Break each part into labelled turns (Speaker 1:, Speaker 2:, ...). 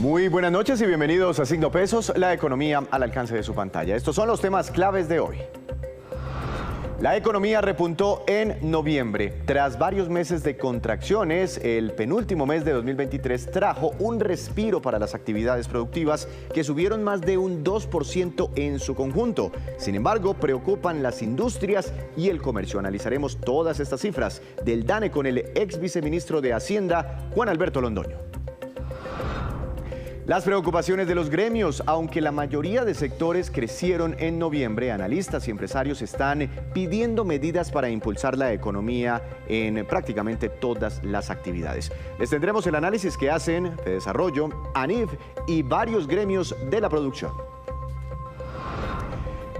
Speaker 1: Muy buenas noches y bienvenidos a Signo Pesos, la economía al alcance de su pantalla. Estos son los temas claves de hoy. La economía repuntó en noviembre. Tras varios meses de contracciones, el penúltimo mes de 2023 trajo un respiro para las actividades productivas que subieron más de un 2% en su conjunto. Sin embargo, preocupan las industrias y el comercio. Analizaremos todas estas cifras del DANE con el ex viceministro de Hacienda, Juan Alberto Londoño. Las preocupaciones de los gremios, aunque la mayoría de sectores crecieron en noviembre, analistas y empresarios están pidiendo medidas para impulsar la economía en prácticamente todas las actividades. Les tendremos el análisis que hacen Fedesarrollo, ANIF y varios gremios de la producción.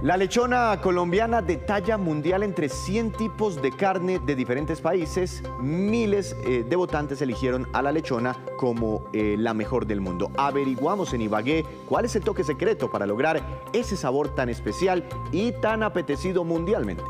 Speaker 1: La lechona colombiana de talla mundial entre 100 tipos de carne de diferentes países. Miles de votantes eligieron a la lechona como la mejor del mundo. Averiguamos en Ibagué cuál es el toque secreto para lograr ese sabor tan especial y tan apetecido mundialmente.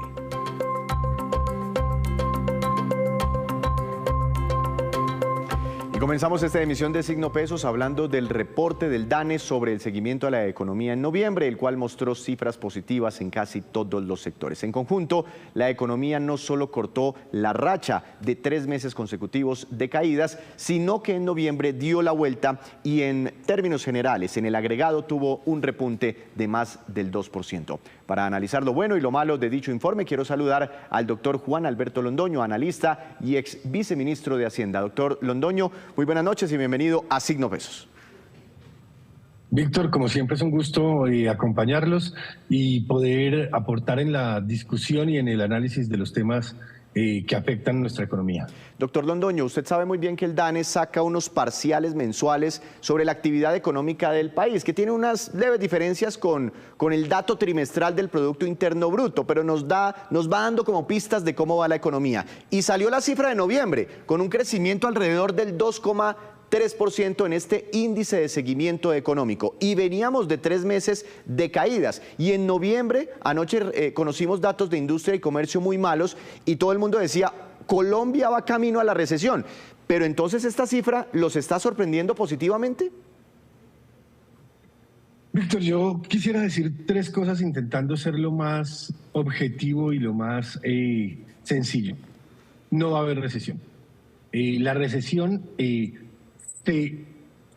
Speaker 1: Y comenzamos esta emisión de Signo Pesos hablando del reporte del DANE sobre el seguimiento a la economía en noviembre, el cual mostró cifras positivas en casi todos los sectores. En conjunto, la economía no solo cortó la racha de 3 meses consecutivos de caídas, sino que en noviembre dio la vuelta y en términos generales, en el agregado tuvo un repunte de más del 2%. Para analizar lo bueno y lo malo de dicho informe, quiero saludar al doctor Juan Alberto Londoño, analista y ex viceministro de Hacienda. Doctor Londoño, muy buenas noches y bienvenido a Signo Pesos.
Speaker 2: Víctor, como siempre es un gusto acompañarlos y poder aportar en la discusión y en el análisis de los temas que afectan nuestra economía.
Speaker 1: Doctor Londoño, usted sabe muy bien que el DANE saca unos parciales mensuales sobre la actividad económica del país, que tiene unas leves diferencias con el dato trimestral del Producto Interno Bruto, pero nos va dando como pistas de cómo va la economía. Y salió la cifra de noviembre, con un crecimiento alrededor del 2,3% en este índice de seguimiento económico, y veníamos de 3 meses de caídas, y en noviembre, anoche conocimos datos de industria y comercio muy malos, y todo el mundo decía, Colombia va camino a la recesión, pero entonces esta cifra ¿los está sorprendiendo positivamente?
Speaker 2: Víctor, yo quisiera decir 3 cosas intentando ser lo más objetivo y lo más sencillo. No va a haber recesión. La recesión se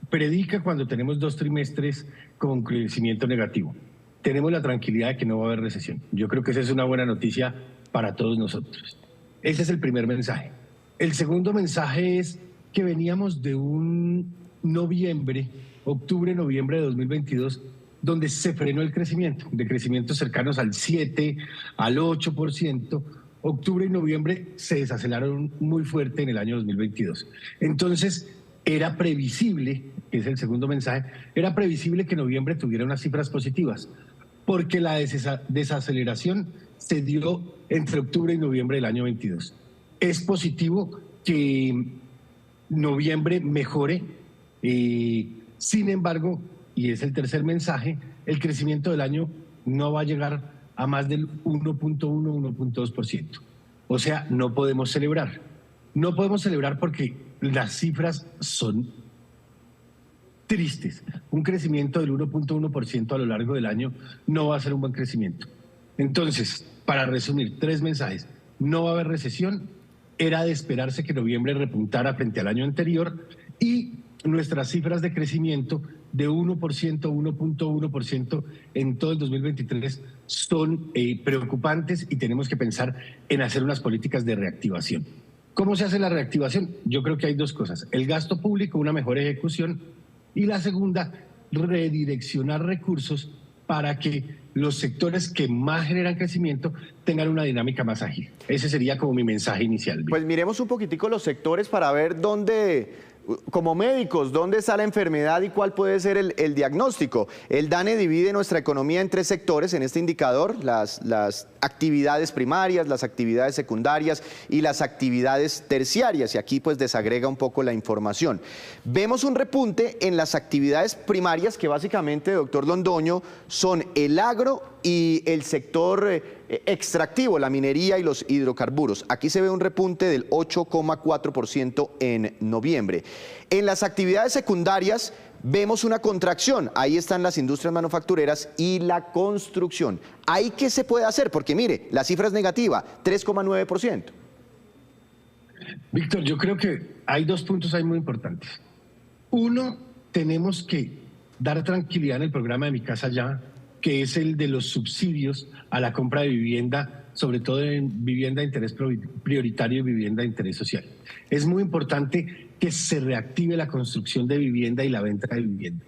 Speaker 2: predica cuando tenemos 2 trimestres con crecimiento negativo. Tenemos la tranquilidad de que no va a haber recesión. Yo creo que esa es una buena noticia para todos nosotros. Ese es el primer mensaje. El segundo mensaje es que veníamos de un octubre-noviembre de 2022, donde se frenó el crecimiento, de crecimientos cercanos al 7, al 8%. Octubre y noviembre se desaceleraron muy fuerte en el año 2022. Entonces, era previsible, que es el segundo mensaje, era previsible que noviembre tuviera unas cifras positivas, porque la desaceleración se dio entre octubre y noviembre del año 22. Es positivo que noviembre mejore, sin embargo, y es el tercer mensaje, el crecimiento del año no va a llegar a más del 1.1-1.2%. O sea, no podemos celebrar. No podemos celebrar porque las cifras son tristes. Un crecimiento del 1.1% a lo largo del año no va a ser un buen crecimiento. Entonces, para resumir, 3 mensajes. No va a haber recesión. Era de esperarse que noviembre repuntara frente al año anterior, y nuestras cifras de crecimiento de 1%, 1.1% en todo el 2023 son preocupantes, y tenemos que pensar en hacer unas políticas de reactivación. ¿Cómo se hace la reactivación? Yo creo que hay 2 cosas. El gasto público, una mejor ejecución, y la segunda, redireccionar recursos para que los sectores que más generan crecimiento tengan una dinámica más ágil. Ese sería como mi mensaje inicial.
Speaker 1: Pues miremos un poquitico los sectores para ver dónde, como médicos, dónde está la enfermedad y cuál puede ser el diagnóstico. El DANE divide nuestra economía en 3 sectores en este indicador: las actividades primarias, las actividades secundarias y las actividades terciarias, y aquí pues desagrega un poco la información. Vemos un repunte en las actividades primarias, que básicamente, doctor Londoño, son el agro y el sector extractivo, la minería y los hidrocarburos. Aquí se ve un repunte del 8,4% en noviembre. En las actividades secundarias vemos una contracción. Ahí están las industrias manufactureras y la construcción. ¿Ahí qué se puede hacer? Porque mire, la cifra es negativa, 3,9%.
Speaker 2: Víctor, yo creo que hay dos puntos ahí muy importantes. Uno, tenemos que dar tranquilidad en el programa de Mi Casa Ya, que es el de los subsidios a la compra de vivienda, sobre todo en vivienda de interés prioritario y vivienda de interés social. Es muy importante que se reactive la construcción de vivienda y la venta de vivienda.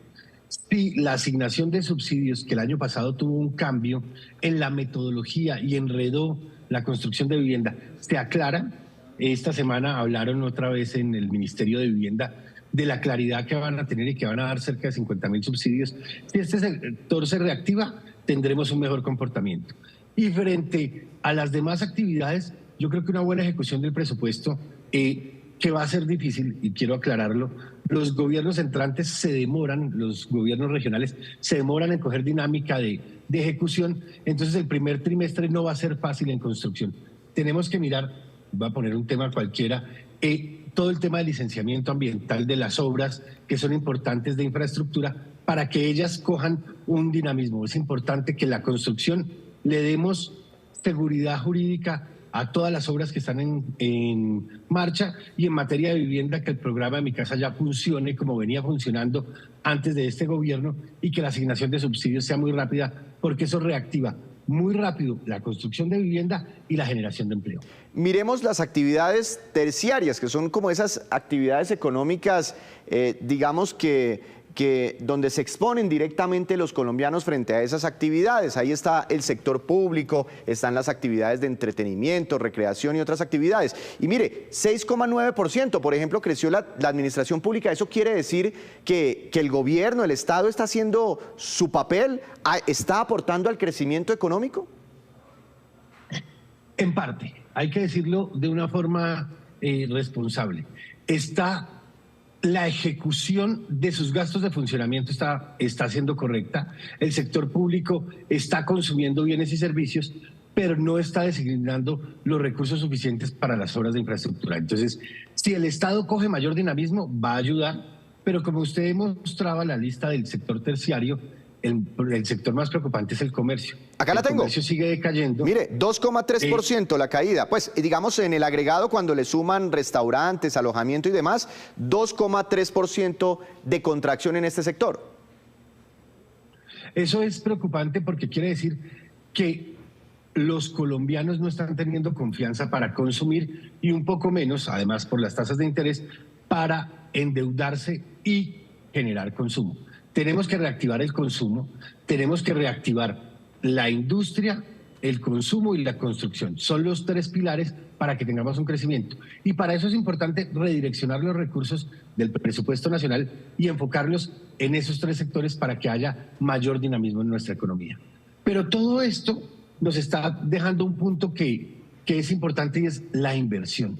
Speaker 2: Sí, la asignación de subsidios, que el año pasado tuvo un cambio en la metodología y enredó la construcción de vivienda, se aclara. Esta semana hablaron otra vez en el Ministerio de Vivienda de la claridad que van a tener y que van a dar cerca de 50.000 subsidios. Si este sector se reactiva, tendremos un mejor comportamiento. Y frente a las demás actividades, yo creo que una buena ejecución del presupuesto, que va a ser difícil, y quiero aclararlo, los gobiernos entrantes se demoran, los gobiernos regionales se demoran en coger dinámica de ejecución, entonces el primer trimestre no va a ser fácil en construcción. Tenemos que mirar, voy a poner un tema cualquiera, todo el tema de licenciamiento ambiental de las obras que son importantes de infraestructura para que ellas cojan un dinamismo. Es importante que la construcción le demos seguridad jurídica a todas las obras que están en marcha, y en materia de vivienda que el programa de Mi Casa Ya funcione como venía funcionando antes de este gobierno y que la asignación de subsidios sea muy rápida, porque eso reactiva muy rápido la construcción de vivienda y la generación de empleo.
Speaker 1: Miremos las actividades terciarias, que son como esas actividades económicas, digamos que donde se exponen directamente los colombianos frente a esas actividades. Ahí está el sector público, están las actividades de entretenimiento, recreación y otras actividades. Y mire, 6,9%, por ejemplo, creció la administración pública. ¿Eso quiere decir que el gobierno, el Estado está haciendo su papel? ¿Está aportando al crecimiento económico?
Speaker 2: En parte, hay que decirlo de una forma responsable. La ejecución de sus gastos de funcionamiento está siendo correcta. El sector público está consumiendo bienes y servicios, pero no está designando los recursos suficientes para las obras de infraestructura. Entonces, si el Estado coge mayor dinamismo, va a ayudar, pero como usted mostraba la lista del sector terciario, el sector más preocupante es el comercio.
Speaker 1: Acá la tengo.
Speaker 2: El comercio sigue decayendo.
Speaker 1: Mire, 2,3% la caída. Pues digamos en el agregado, cuando le suman restaurantes, alojamiento y demás, 2,3% de contracción en este sector.
Speaker 2: Eso es preocupante porque quiere decir que los colombianos no están teniendo confianza para consumir, y un poco menos, además por las tasas de interés, para endeudarse y generar consumo. Tenemos que reactivar el consumo, tenemos que reactivar la industria, el consumo y la construcción. Son los tres pilares para que tengamos un crecimiento. Y para eso es importante redireccionar los recursos del presupuesto nacional y enfocarlos en esos tres sectores para que haya mayor dinamismo en nuestra economía. Pero todo esto nos está dejando un punto que es importante, y es la inversión.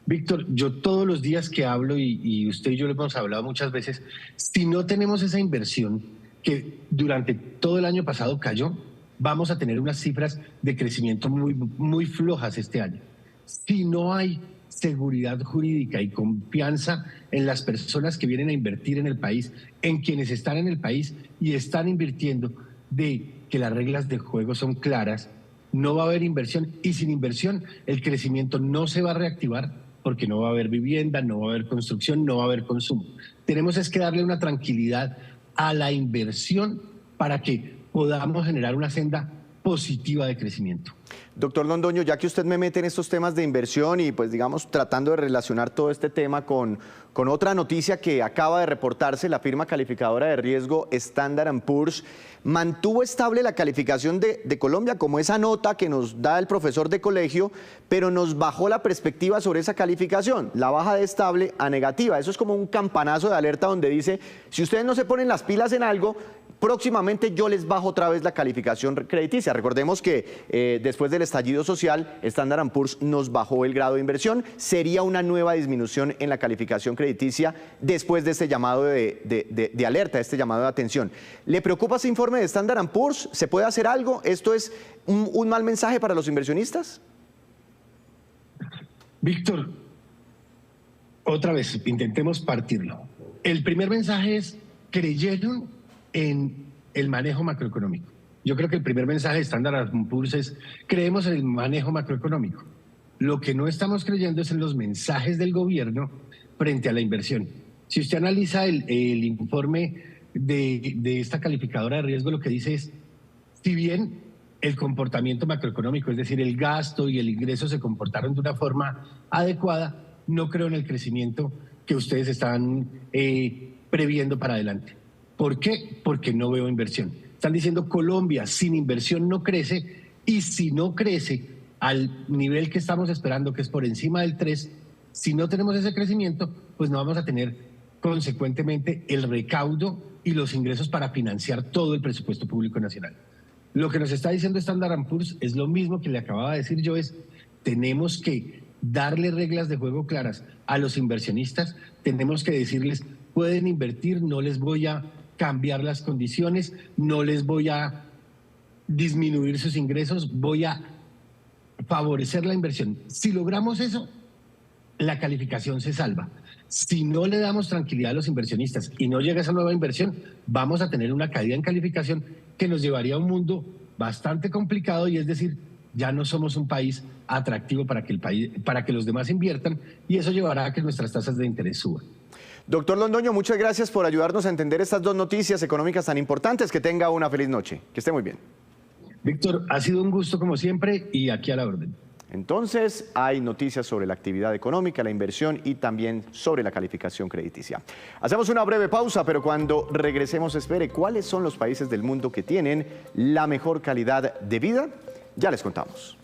Speaker 2: Víctor, yo todos los días que hablo, y usted y yo lo hemos hablado muchas veces, si no tenemos esa inversión que durante todo el año pasado cayó, vamos a tener unas cifras de crecimiento muy flojas este año. Si no hay seguridad jurídica y confianza en las personas que vienen a invertir en el país, en quienes están en el país y están invirtiendo, de que las reglas del juego son claras, no va a haber inversión, y sin inversión el crecimiento no se va a reactivar, porque no va a haber vivienda, no va a haber construcción, no va a haber consumo. Tenemos es que darle una tranquilidad a la inversión para que podamos generar una senda positiva de crecimiento.
Speaker 1: Doctor Londoño, ya que usted me mete en estos temas de inversión y pues digamos tratando de relacionar todo este tema con otra noticia que acaba de reportarse, la firma calificadora de riesgo Standard & Poor's mantuvo estable la calificación de Colombia, como esa nota que nos da el profesor de colegio, pero nos bajó la perspectiva sobre esa calificación, la baja de estable a negativa. Eso es como un campanazo de alerta donde dice, si ustedes no se ponen las pilas en algo, próximamente yo les bajo otra vez la calificación crediticia. Recordemos que después del estallido social, Standard & Poor's nos bajó el grado de inversión. Sería una nueva disminución en la calificación crediticia después de este llamado de alerta, este llamado de atención. ¿Le preocupa ese informe de Standard & Poor's? ¿Se puede hacer algo? ¿Esto es un mal mensaje para los inversionistas?
Speaker 2: Víctor, otra vez, intentemos partirlo. El primer mensaje es creyeron en el manejo macroeconómico. Yo creo que el primer mensaje de Standard & Poor's es: creemos en el manejo macroeconómico. Lo que no estamos creyendo es en los mensajes del gobierno frente a la inversión. Si usted analiza el informe de esta calificadora de riesgo, lo que dice es: si bien el comportamiento macroeconómico, es decir, el gasto y el ingreso se comportaron de una forma adecuada, no creo en el crecimiento que ustedes están previendo para adelante. ¿Por qué? Porque no veo inversión. Están diciendo: Colombia sin inversión no crece, y si no crece al nivel que estamos esperando, que es por encima del 3, si no tenemos ese crecimiento, pues no vamos a tener consecuentemente el recaudo y los ingresos para financiar todo el presupuesto público nacional. Lo que nos está diciendo Standard & Poor's es lo mismo que le acababa de decir yo, es: tenemos que darle reglas de juego claras a los inversionistas, tenemos que decirles: pueden invertir, no les voy a cambiar las condiciones, no les voy a disminuir sus ingresos, voy a favorecer la inversión. Si logramos eso, la calificación se salva. Si no le damos tranquilidad a los inversionistas y no llega esa nueva inversión, vamos a tener una caída en calificación que nos llevaría a un mundo bastante complicado, y es decir, ya no somos un país atractivo para que los demás inviertan, y eso llevará a que nuestras tasas de interés suban.
Speaker 1: Doctor Londoño, muchas gracias por ayudarnos a entender estas dos noticias económicas tan importantes. Que tenga una feliz noche. Que esté muy bien.
Speaker 2: Víctor, ha sido un gusto como siempre, y aquí a la orden.
Speaker 1: Entonces, hay noticias sobre la actividad económica, la inversión y también sobre la calificación crediticia. Hacemos una breve pausa, pero cuando regresemos, espere, ¿cuáles son los países del mundo que tienen la mejor calidad de vida? Ya les contamos.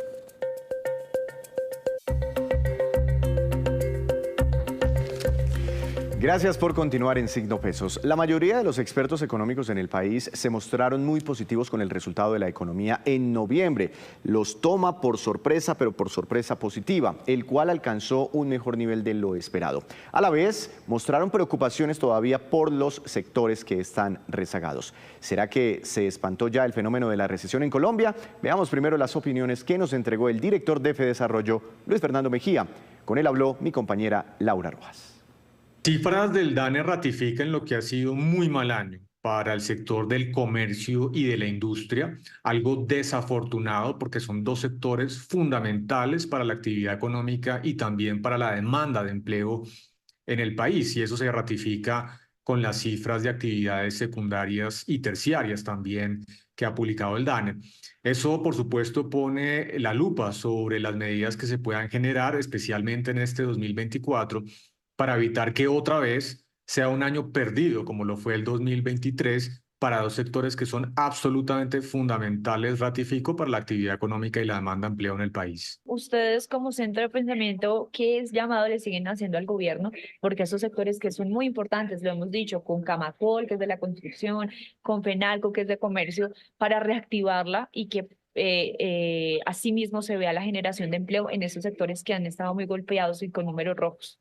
Speaker 1: Gracias por continuar en Signo Pesos. La mayoría de los expertos económicos en el país se mostraron muy positivos con el resultado de la economía en noviembre. Los toma por sorpresa, pero por sorpresa positiva, el cual alcanzó un mejor nivel de lo esperado. A la vez, mostraron preocupaciones todavía por los sectores que están rezagados. ¿Será que se espantó ya el fenómeno de la recesión en Colombia? Veamos primero las opiniones que nos entregó el director de Fedesarrollo, Luis Fernando Mejía. Con él habló mi compañera Laura Rojas.
Speaker 3: Cifras del DANE ratifican lo que ha sido un muy mal año para el sector del comercio y de la industria, algo desafortunado porque son dos sectores fundamentales para la actividad económica y también para la demanda de empleo en el país, y eso se ratifica con las cifras de actividades secundarias y terciarias también que ha publicado el DANE. Eso, por supuesto, pone la lupa sobre las medidas que se puedan generar, especialmente en este 2024, para evitar que otra vez sea un año perdido como lo fue el 2023 para dos sectores que son absolutamente fundamentales, ratifico, para la actividad económica y la demanda de empleo en el país.
Speaker 4: Ustedes como centro de pensamiento, ¿qué llamado le siguen haciendo al gobierno? Porque esos sectores que son muy importantes, lo hemos dicho, con Camacol, que es de la construcción, con Fenalco, que es de comercio, para reactivarla y que asimismo se vea la generación de empleo en esos sectores que han estado muy golpeados y con números rojos.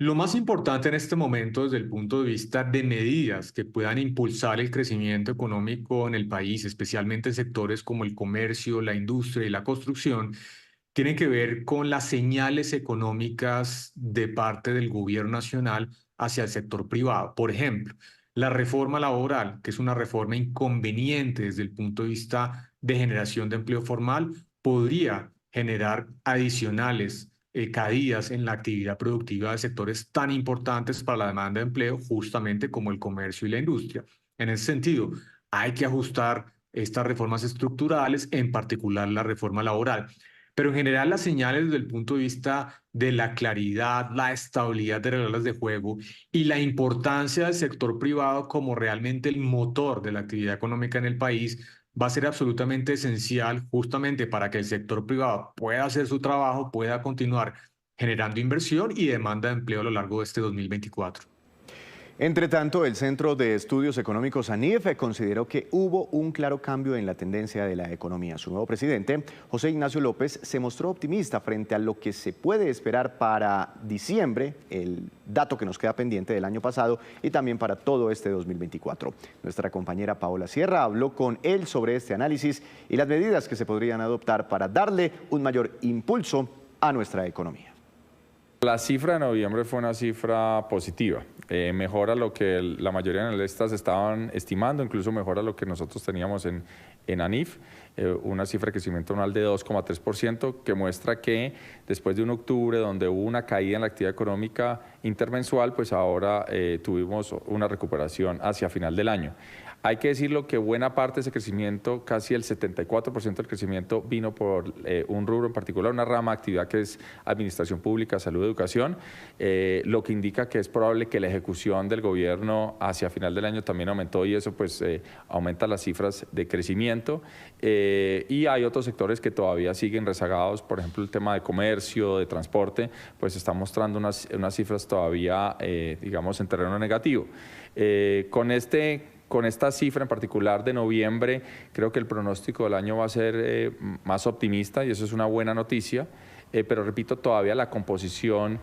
Speaker 3: Lo más importante en este momento desde el punto de vista de medidas que puedan impulsar el crecimiento económico en el país, especialmente en sectores como el comercio, la industria y la construcción, tienen que ver con las señales económicas de parte del gobierno nacional hacia el sector privado. Por ejemplo, la reforma laboral, que es una reforma inconveniente desde el punto de vista de generación de empleo formal, podría generar adicionales caídas en la actividad productiva de sectores tan importantes para la demanda de empleo, justamente como el comercio y la industria. En ese sentido, hay que ajustar estas reformas estructurales, en particular la reforma laboral. Pero en general las señales desde el punto de vista de la claridad, la estabilidad de reglas de juego y la importancia del sector privado como realmente el motor de la actividad económica en el país va a ser absolutamente esencial justamente para que el sector privado pueda hacer su trabajo, pueda continuar generando inversión y demanda de empleo a lo largo de este 2024.
Speaker 1: Entre tanto, el Centro de Estudios Económicos ANIF consideró que hubo un claro cambio en la tendencia de la economía. Su nuevo presidente, José Ignacio López, se mostró optimista frente a lo que se puede esperar para diciembre, el dato que nos queda pendiente del año pasado, y también para todo este 2024. Nuestra compañera Paola Sierra habló con él sobre este análisis y las medidas que se podrían adoptar para darle un mayor impulso a nuestra economía.
Speaker 5: La cifra de noviembre fue una cifra positiva. mejora lo que la mayoría de analistas estaban estimando, incluso mejora lo que nosotros teníamos en ANIF, una cifra de crecimiento anual de 2,3%, que muestra que después de un octubre donde hubo una caída en la actividad económica intermensual, pues ahora tuvimos una recuperación hacia final del año. Hay que decirlo que buena parte de ese crecimiento, casi el 74% del crecimiento, vino por un rubro en particular, una rama de actividad que es administración pública, salud, educación, lo que indica que es probable que la ejecución del gobierno hacia final del año también aumentó y eso pues aumenta las cifras de crecimiento. Y hay otros sectores que todavía siguen rezagados, por ejemplo el tema de comercio, de transporte, pues está mostrando unas cifras todavía, digamos, en terreno negativo. Con esta cifra en particular de noviembre, creo que el pronóstico del año va a ser más optimista y eso es una buena noticia, pero repito, todavía la composición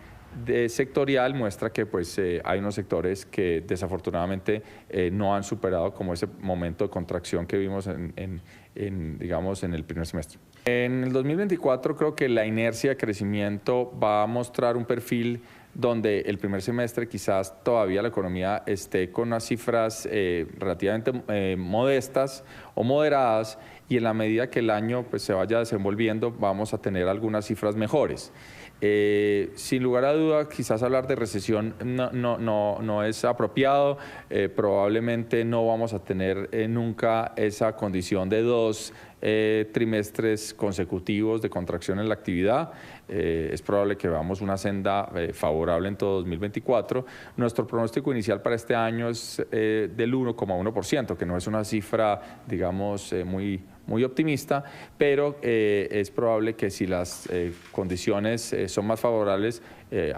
Speaker 5: sectorial muestra que pues, hay unos sectores que desafortunadamente no han superado como ese momento de contracción que vimos digamos, en el primer semestre. En el 2024 creo que la inercia de crecimiento va a mostrar un perfil donde el primer semestre quizás todavía la economía esté con unas cifras relativamente modestas o moderadas y en la medida que el año pues, se vaya desenvolviendo vamos a tener algunas cifras mejores. Sin lugar a dudas, quizás hablar de recesión no es apropiado, probablemente no vamos a tener nunca esa condición de 2 trimestres consecutivos de contracción en la actividad. Es probable que veamos una senda favorable en todo 2024. Nuestro pronóstico inicial para este año es del 1,1%, que no es una cifra, digamos, muy optimista, pero es probable que si las condiciones son más favorables,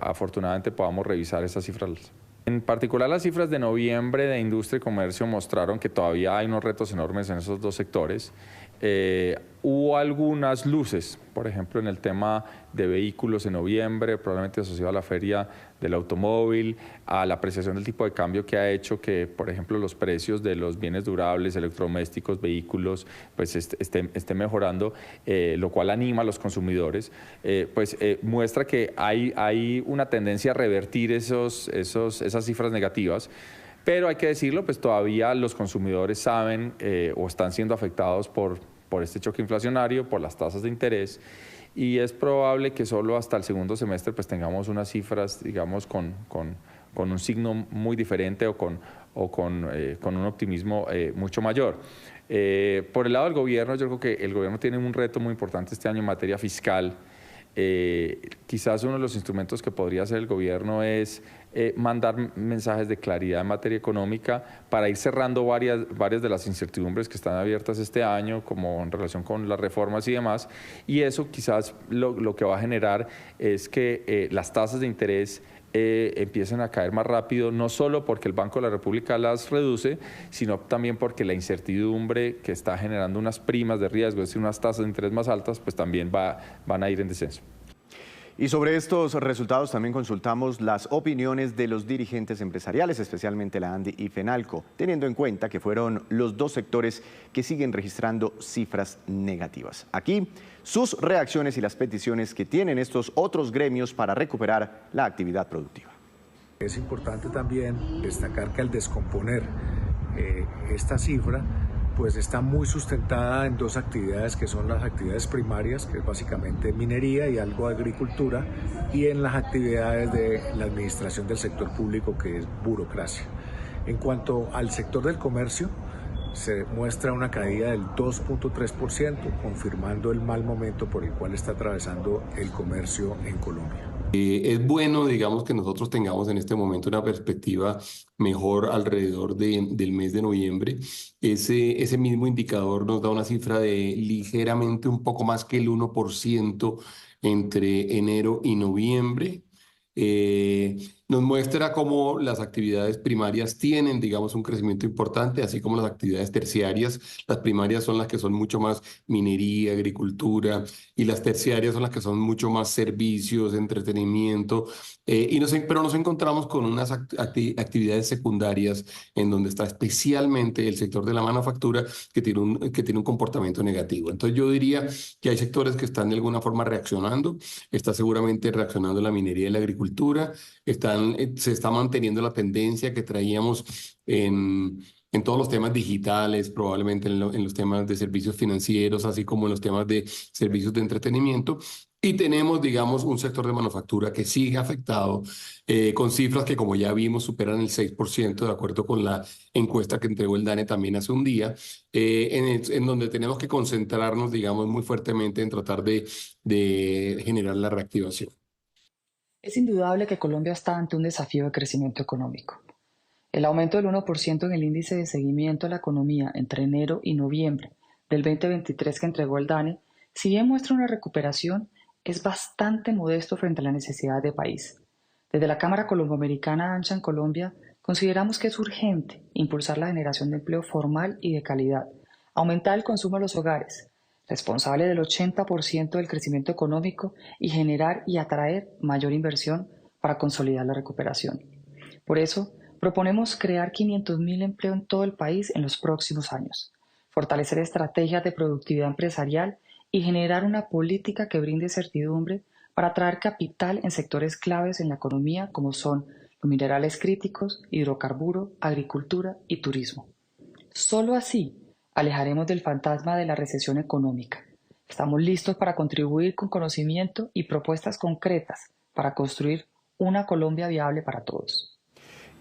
Speaker 5: afortunadamente podamos revisar esas cifras. En particular, las cifras de noviembre de industria y comercio mostraron que todavía hay unos retos enormes en esos dos sectores. Hubo algunas luces, por ejemplo, en el tema de vehículos en noviembre, probablemente asociado a la feria del automóvil, a la apreciación del tipo de cambio que ha hecho que, por ejemplo, los precios de los bienes durables, electrodomésticos, vehículos, pues esté mejorando, lo cual anima a los consumidores, muestra que hay una tendencia a revertir esas cifras negativas. Pero hay que decirlo, pues todavía los consumidores saben o están siendo afectados por este choque inflacionario, por las tasas de interés, y es probable que solo hasta el segundo semestre pues tengamos unas cifras, digamos, con un signo muy diferente o con un optimismo mucho mayor. Por el lado del gobierno, yo creo que el gobierno tiene un reto muy importante este año en materia fiscal. Quizás uno de los instrumentos que podría hacer el gobierno es mandar mensajes de claridad en materia económica para ir cerrando varias de las incertidumbres que están abiertas este año, como en relación con las reformas y demás, y eso quizás lo que va a generar es que las tasas de interés empiecen a caer más rápido, no solo porque el Banco de la República las reduce, sino también porque la incertidumbre que está generando unas primas de riesgo, es decir, unas tasas de interés más altas, pues también van a ir en descenso.
Speaker 1: Y sobre estos resultados también consultamos las opiniones de los dirigentes empresariales, especialmente la ANDI y FENALCO, teniendo en cuenta que fueron los dos sectores que siguen registrando cifras negativas. Aquí, sus reacciones y las peticiones que tienen estos otros gremios para recuperar la actividad productiva.
Speaker 6: Es importante también destacar que al descomponer esta cifra, pues está muy sustentada en dos actividades que son las actividades primarias, que es básicamente minería y algo de agricultura, y en las actividades de la administración del sector público, que es burocracia. En cuanto al sector del comercio, se muestra una caída del 2,3%, confirmando el mal momento por el cual está atravesando el comercio en Colombia.
Speaker 7: Es bueno, digamos, que nosotros tengamos en este momento una perspectiva mejor alrededor del mes de noviembre. Ese mismo indicador nos da una cifra de ligeramente un poco más que el 1% entre enero y noviembre. Nos muestra cómo las actividades primarias tienen, digamos, un crecimiento importante, así como las actividades terciarias. Las primarias son las que son mucho más minería, agricultura, y las terciarias son las que son mucho más servicios, entretenimiento. Pero nos encontramos con unas actividades secundarias en donde está especialmente el sector de la manufactura que tiene un comportamiento negativo. Entonces yo diría que hay sectores que están de alguna forma reaccionando. Está seguramente reaccionando la minería y la agricultura, están se está manteniendo la tendencia que traíamos en todos los temas digitales, probablemente en los temas de servicios financieros, así como en los temas de servicios de entretenimiento. Y tenemos, digamos, un sector de manufactura que sigue afectado, con cifras que, como ya vimos, superan el 6%, de acuerdo con la encuesta que entregó el DANE también hace un día, en donde tenemos que concentrarnos, digamos, muy fuertemente en tratar de generar la reactivación.
Speaker 8: Es indudable que Colombia está ante un desafío de crecimiento económico. El aumento del 1% en el índice de seguimiento a la economía entre enero y noviembre del 2023 que entregó el DANE, si bien muestra una recuperación, es bastante modesto frente a la necesidad del país. Desde la Cámara Colomboamericana ANCHA en Colombia, consideramos que es urgente impulsar la generación de empleo formal y de calidad, aumentar el consumo de los hogares, responsable del 80% del crecimiento económico, y generar y atraer mayor inversión para consolidar la recuperación. Por eso, proponemos crear 500.000 empleos en todo el país en los próximos años, fortalecer estrategias de productividad empresarial y generar una política que brinde certidumbre para atraer capital en sectores claves en la economía como son los minerales críticos, hidrocarburo, agricultura y turismo. Solo así alejaremos del fantasma de la recesión económica. Estamos listos para contribuir con conocimiento y propuestas concretas para construir una Colombia viable para todos.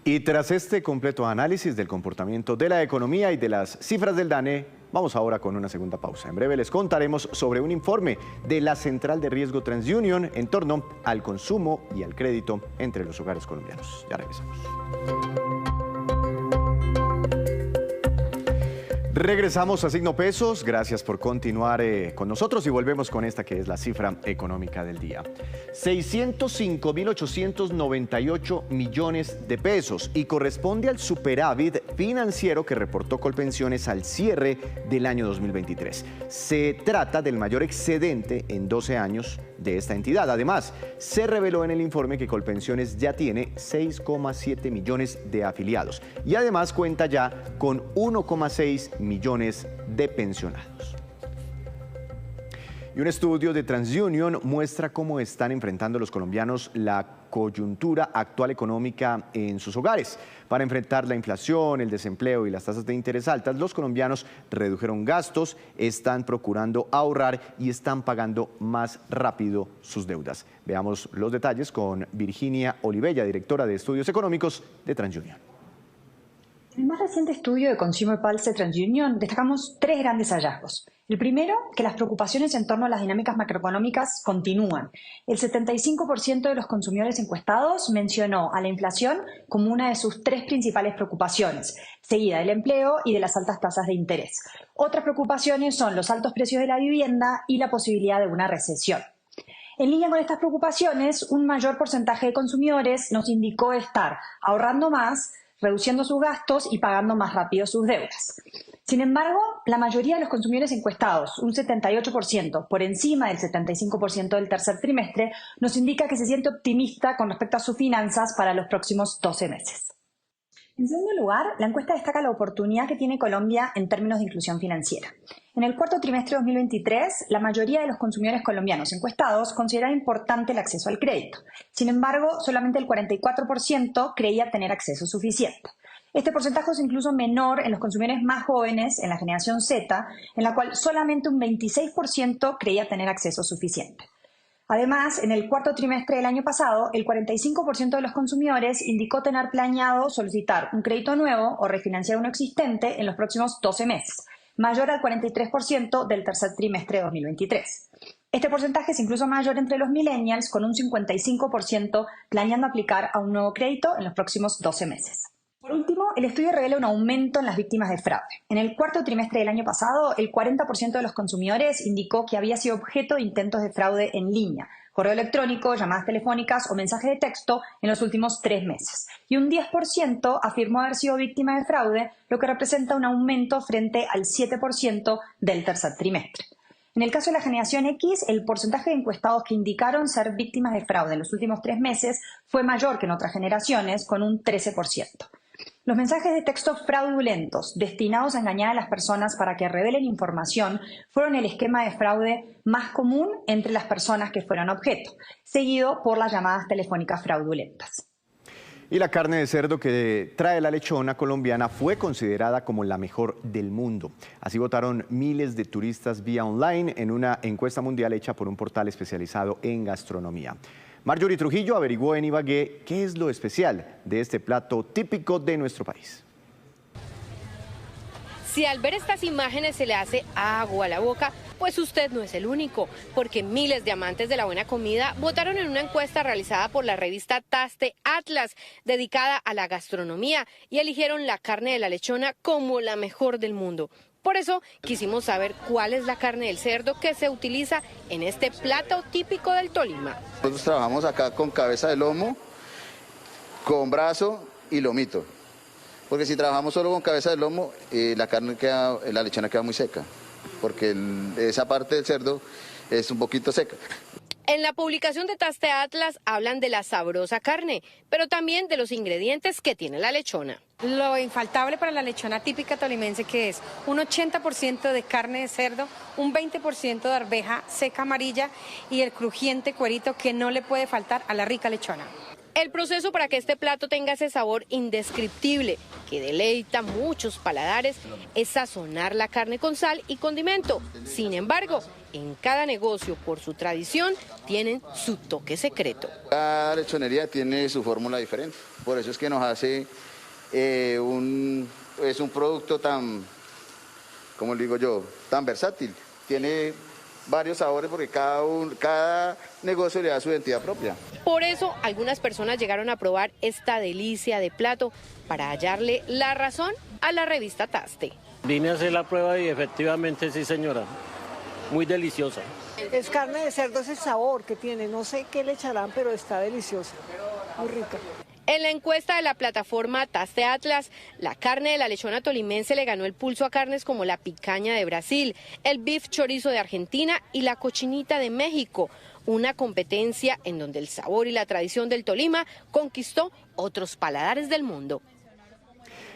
Speaker 1: Y tras este completo análisis del comportamiento de la economía y de las cifras del DANE, vamos ahora con una segunda pausa. En breve les contaremos sobre un informe de la Central de Riesgo TransUnion en torno al consumo y al crédito entre los hogares colombianos. Ya regresamos. Regresamos a Signo Pesos, gracias por continuar con nosotros y volvemos con esta que es la cifra económica del día. 605.898 millones de pesos y corresponde al superávit financiero que reportó Colpensiones al cierre del año 2023. Se trata del mayor excedente en 12 años de esta entidad. Además, se reveló en el informe que Colpensiones ya tiene 6,7 millones de afiliados y además cuenta ya con 1,6 millones de pensionados. Y un estudio de TransUnion muestra cómo están enfrentando los colombianos la coyuntura actual económica en sus hogares. Para enfrentar la inflación, el desempleo y las tasas de interés altas, los colombianos redujeron gastos, están procurando ahorrar y están pagando más rápido sus deudas. Veamos los detalles con Virginia Olivella, directora de Estudios Económicos de TransUnion.
Speaker 9: En el más reciente estudio de Consumer Pulse de TransUnion destacamos 3 grandes hallazgos. El primero, que las preocupaciones en torno a las dinámicas macroeconómicas continúan. El 75% de los consumidores encuestados mencionó a la inflación como una de sus 3 principales preocupaciones, seguida del empleo y de las altas tasas de interés. Otras preocupaciones son los altos precios de la vivienda y la posibilidad de una recesión. En línea con estas preocupaciones, un mayor porcentaje de consumidores nos indicó estar ahorrando más, reduciendo sus gastos y pagando más rápido sus deudas. Sin embargo, la mayoría de los consumidores encuestados, un 78%, por encima del 75% del tercer trimestre, nos indica que se siente optimista con respecto a sus finanzas para los próximos 12 meses. En segundo lugar, la encuesta destaca la oportunidad que tiene Colombia en términos de inclusión financiera. En el cuarto trimestre de 2023, la mayoría de los consumidores colombianos encuestados consideraba importante el acceso al crédito. Sin embargo, solamente el 44% creía tener acceso suficiente. Este porcentaje es incluso menor en los consumidores más jóvenes, en la generación Z, en la cual solamente un 26% creía tener acceso suficiente. Además, en el cuarto trimestre del año pasado, el 45% de los consumidores indicó tener planeado solicitar un crédito nuevo o refinanciar uno existente en los próximos 12 meses, mayor al 43% del tercer trimestre de 2023. Este porcentaje es incluso mayor entre los millennials, con un 55% planeando aplicar a un nuevo crédito en los próximos 12 meses. Por último, el estudio revela un aumento en las víctimas de fraude. En el cuarto trimestre del año pasado, el 40% de los consumidores indicó que había sido objeto de intentos de fraude en línea, correo electrónico, llamadas telefónicas o mensajes de texto en los últimos 3 meses. Y un 10% afirmó haber sido víctima de fraude, lo que representa un aumento frente al 7% del tercer trimestre. En el caso de la generación X, el porcentaje de encuestados que indicaron ser víctimas de fraude en los últimos 3 meses fue mayor que en otras generaciones, con un 13%. Los mensajes de texto fraudulentos destinados a engañar a las personas para que revelen información fueron el esquema de fraude más común entre las personas que fueron objeto, seguido por las llamadas telefónicas fraudulentas.
Speaker 1: Y la carne de cerdo que trae la lechona colombiana fue considerada como la mejor del mundo. Así votaron miles de turistas vía online en una encuesta mundial hecha por un portal especializado en gastronomía. Marjorie Trujillo averiguó en Ibagué qué es lo especial de este plato típico de nuestro país.
Speaker 10: Si al ver estas imágenes se le hace agua a la boca, pues usted no es el único, porque miles de amantes de la buena comida votaron en una encuesta realizada por la revista Taste Atlas, dedicada a la gastronomía, y eligieron la carne de la lechona como la mejor del mundo. Por eso quisimos saber cuál es la carne del cerdo que se utiliza en este plato típico del Tolima.
Speaker 11: Nosotros trabajamos acá con cabeza de lomo, con brazo y lomito. Porque si trabajamos solo con cabeza de lomo, la lechona queda muy seca, porque esa parte del cerdo es un poquito seca.
Speaker 10: En la publicación de Taste Atlas hablan de la sabrosa carne, pero también de los ingredientes que tiene la lechona.
Speaker 12: Lo infaltable para la lechona típica tolimense, que es un 80% de carne de cerdo, un 20% de arveja seca amarilla y el crujiente cuerito que no le puede faltar a la rica lechona.
Speaker 10: El proceso para que este plato tenga ese sabor indescriptible que deleita muchos paladares es sazonar la carne con sal y condimento. Sin embargo, en cada negocio, por su tradición, tienen su toque secreto.
Speaker 11: Cada lechonería tiene su fórmula diferente, por eso es que nos hace un producto tan, como le digo yo, tan versátil. Tiene varios sabores porque cada negocio le da su identidad propia.
Speaker 10: Por eso, algunas personas llegaron a probar esta delicia de plato para hallarle la razón a la revista Taste.
Speaker 13: Vine a hacer la prueba y efectivamente sí, señora, muy deliciosa.
Speaker 14: Es carne de cerdo, es el sabor que tiene, no sé qué le echarán, pero está deliciosa, muy rica.
Speaker 10: En la encuesta de la plataforma Taste Atlas, la carne de la lechona tolimense le ganó el pulso a carnes como la picaña de Brasil, el beef chorizo de Argentina y la cochinita de México. Una competencia en donde el sabor y la tradición del Tolima conquistó otros paladares del mundo.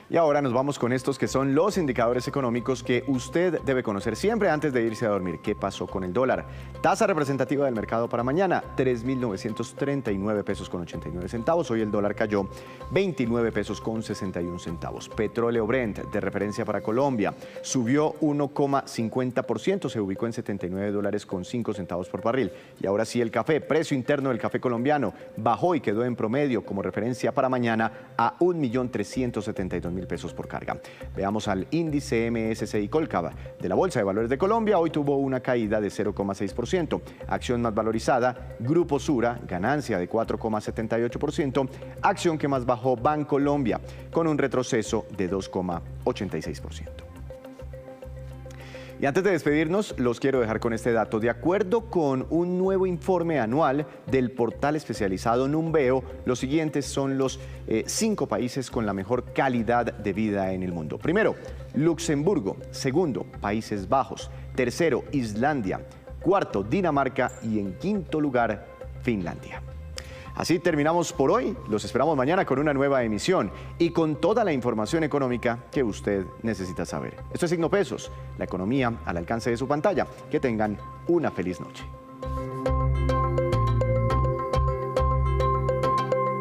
Speaker 1: Y ahora nos vamos con estos que son los indicadores económicos que usted debe conocer siempre antes de irse a dormir. ¿Qué pasó con el dólar? Tasa representativa del mercado para mañana, 3.939 pesos con 89 centavos. Hoy el dólar cayó 29 pesos con 61 centavos. Petróleo Brent, de referencia para Colombia, subió 1,50%, se ubicó en 79 dólares con 5 centavos por barril. Y ahora sí el café, precio interno del café colombiano, bajó y quedó en promedio como referencia para mañana a 1.372.000 pesos por carga. Veamos al índice MSCI Colcap de la Bolsa de Valores de Colombia. Hoy tuvo una caída de 0,6%. Acción más valorizada, Grupo Sura, ganancia de 4,78%. Acción que más bajó, Bancolombia, con un retroceso de 2,86%. Y antes de despedirnos, los quiero dejar con este dato. De acuerdo con un nuevo informe anual del portal especializado Numbeo, los siguientes son los 5 países con la mejor calidad de vida en el mundo. Primero, Luxemburgo. Segundo, Países Bajos. Tercero, Islandia. Cuarto, Dinamarca. Y en quinto lugar, Finlandia. Así terminamos por hoy. Los esperamos mañana con una nueva emisión y con toda la información económica que usted necesita saber. Esto es Signo Pesos, la economía al alcance de su pantalla. Que tengan una feliz noche.